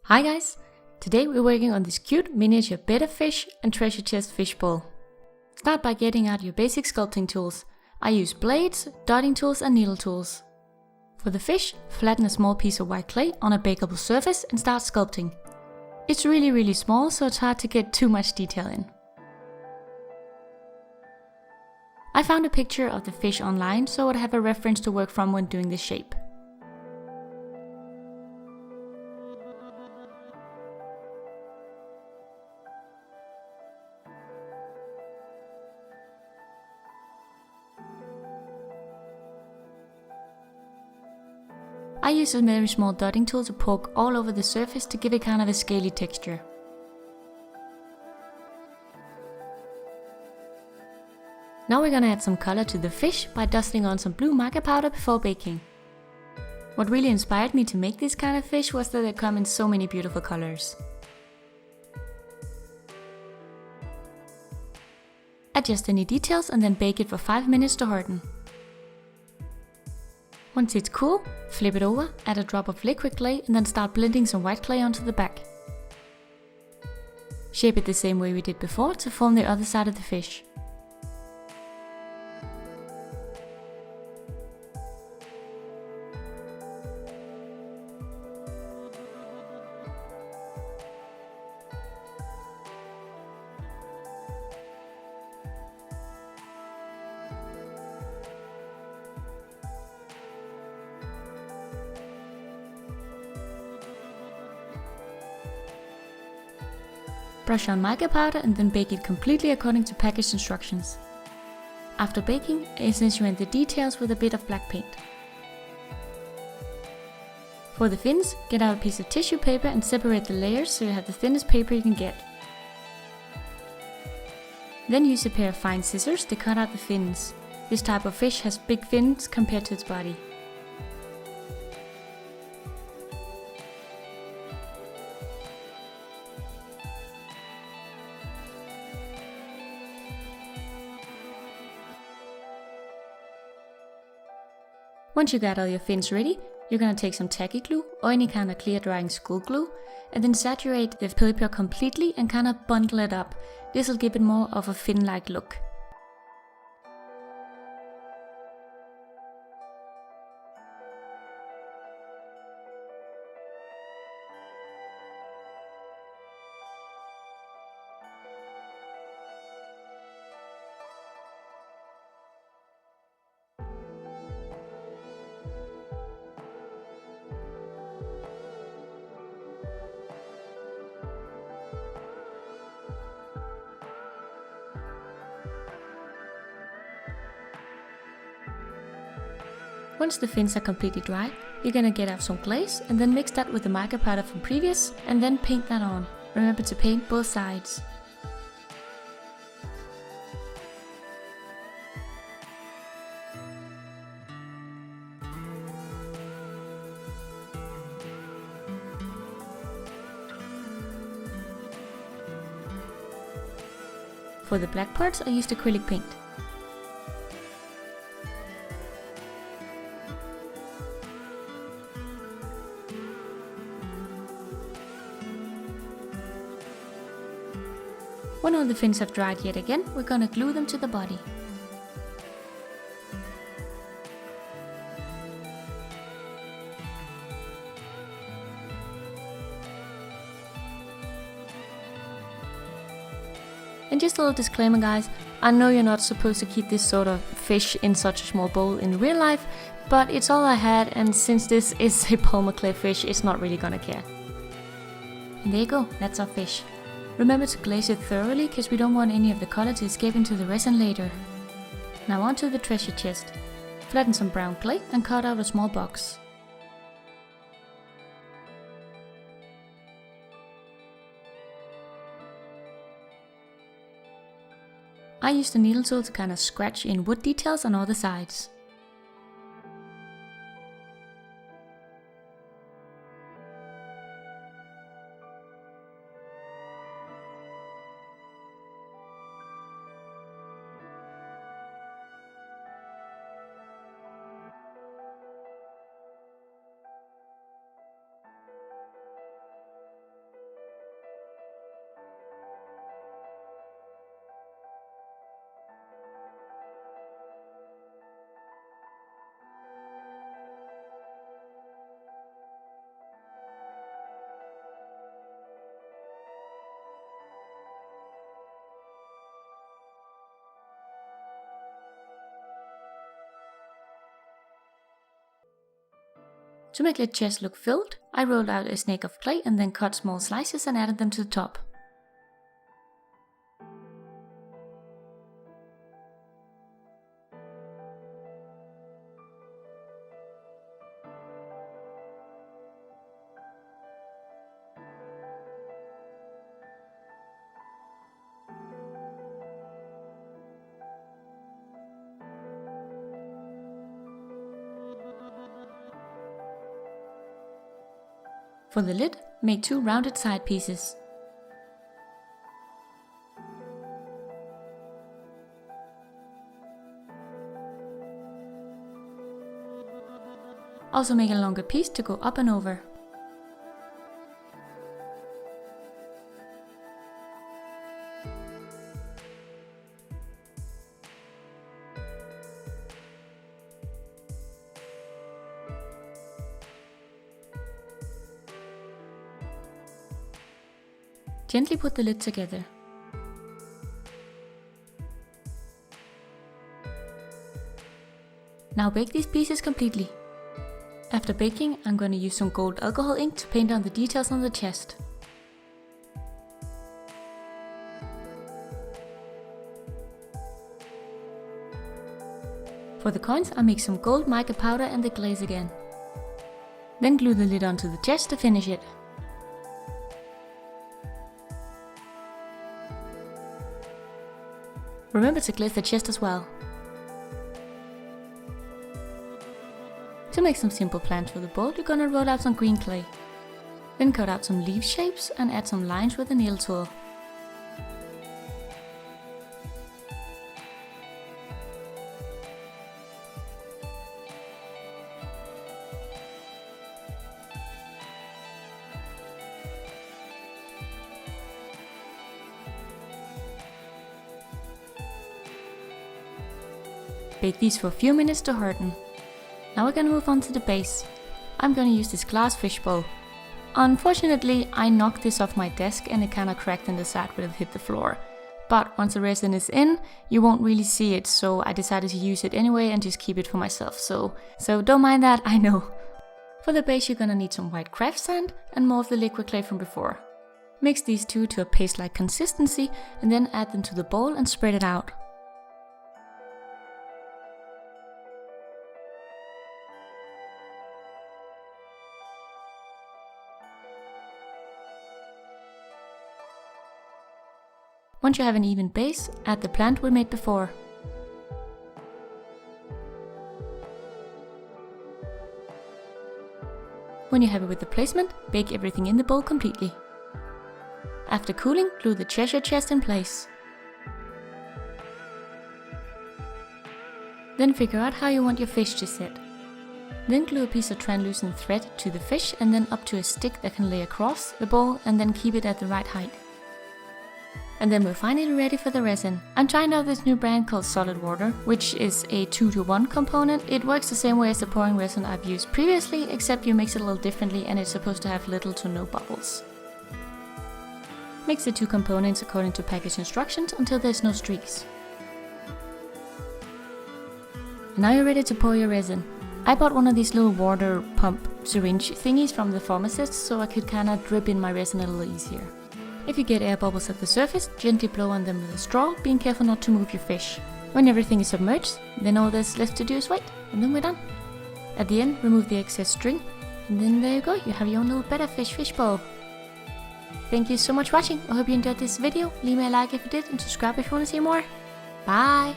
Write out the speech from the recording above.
Hi guys! Today we're working on this cute miniature Betta Fish and Treasue Chest fish bowl. Start by getting out your basic sculpting tools. I use blades, dotting tools and needle tools. For the fish, flatten a small piece of white clay on a bakeable surface and start sculpting. It's really small, so it's hard to get too much detail in. I found a picture of the fish online, so I'd have a reference to work from when doing this shape. I use a very small dotting tool to poke all over the surface to give it kind of a scaly texture. Now we're gonna add some color to the fish by dusting on some blue mica powder before baking. What really inspired me to make this kind of fish was that they come in so many beautiful colors. Adjust any details and then bake it for 5 minutes to harden. Once it's cool, flip it over, add a drop of liquid clay and then start blending some white clay onto the back. Shape it the same way we did before to form the other side of the fish. Brush on mica powder and then bake it completely according to package instructions. After baking, accentuate the details with a bit of black paint. For the fins, get out a piece of tissue paper and separate the layers so you have the thinnest paper you can get. Then use a pair of fine scissors to cut out the fins. This type of fish has big fins compared to its body. Once you got all your fins ready, you're gonna take some tacky glue or any kind of clear drying school glue and then saturate the paper completely and kind of bundle it up. This will give it more of a fin-like look. Once the fins are completely dry, you're gonna get out some glaze and then mix that with the mica powder from previous and then paint that on. Remember to paint both sides. For the black parts, I used acrylic paint. When all the fins have dried yet again, we're gonna glue them to the body. And just a little disclaimer guys, I know you're not supposed to keep this sort of fish in such a small bowl in real life, but it's all I had, and since this is a polymer clay fish, it's not really gonna care. And there you go, that's our fish. Remember to glaze it thoroughly, because we don't want any of the color to escape into the resin later. Now onto the treasure chest. Flatten some brown clay and cut out a small box. I used a needle tool to kind of scratch in wood details on all the sides. To make the chest look filled, I rolled out a snake of clay and then cut small slices and added them to the top. For the lid, make 2 rounded side pieces. Also make a longer piece to go up and over. Gently put the lid together. Now bake these pieces completely. After baking, I'm going to use some gold alcohol ink to paint on the details on the chest. For the coins, I make some gold mica powder and the glaze again. Then glue the lid onto the chest to finish it. Remember to glaze the chest as well. To make some simple plants for the bowl, you're gonna roll out some green clay. Then cut out some leaf shapes and add some lines with a nail tool. Bake these for a few minutes to harden. Now we're gonna move on to the base. I'm gonna use this glass fishbowl. Unfortunately, I knocked this off my desk and it kinda cracked in the side when it hit the floor. But once the resin is in, you won't really see it, so I decided to use it anyway and just keep it for myself. So don't mind that, I know. For the base you're gonna need some white craft sand and more of the liquid clay from before. Mix these two to a paste-like consistency and then add them to the bowl and spread it out. Once you have an even base, add the plant we made before. When you're happy with the placement, bake everything in the bowl completely. After cooling, glue the treasure chest in place. Then figure out how you want your fish to sit. Then glue a piece of translucent thread to the fish and then up to a stick that can lay across the bowl and then keep it at the right height. And then we're finally ready for the resin. I'm trying out this new brand called Solid Water, which is a 2-to-1 component. It works the same way as the pouring resin I've used previously, except you mix it a little differently and it's supposed to have little to no bubbles. Mix the 2 components according to package instructions until there's no streaks. Now you're ready to pour your resin. I bought one of these little water pump syringe thingies from the pharmacist so I could kinda drip in my resin a little easier. If you get air bubbles at the surface, gently blow on them with a straw, being careful not to move your fish. When everything is submerged, then all there's left to do is wait, and then we're done. At the end, remove the excess string, and then there you go, you have your own little Betta Fish fishbowl. Thank you so much for watching, I hope you enjoyed this video, leave me a like if you did, and subscribe if you want to see more. Bye!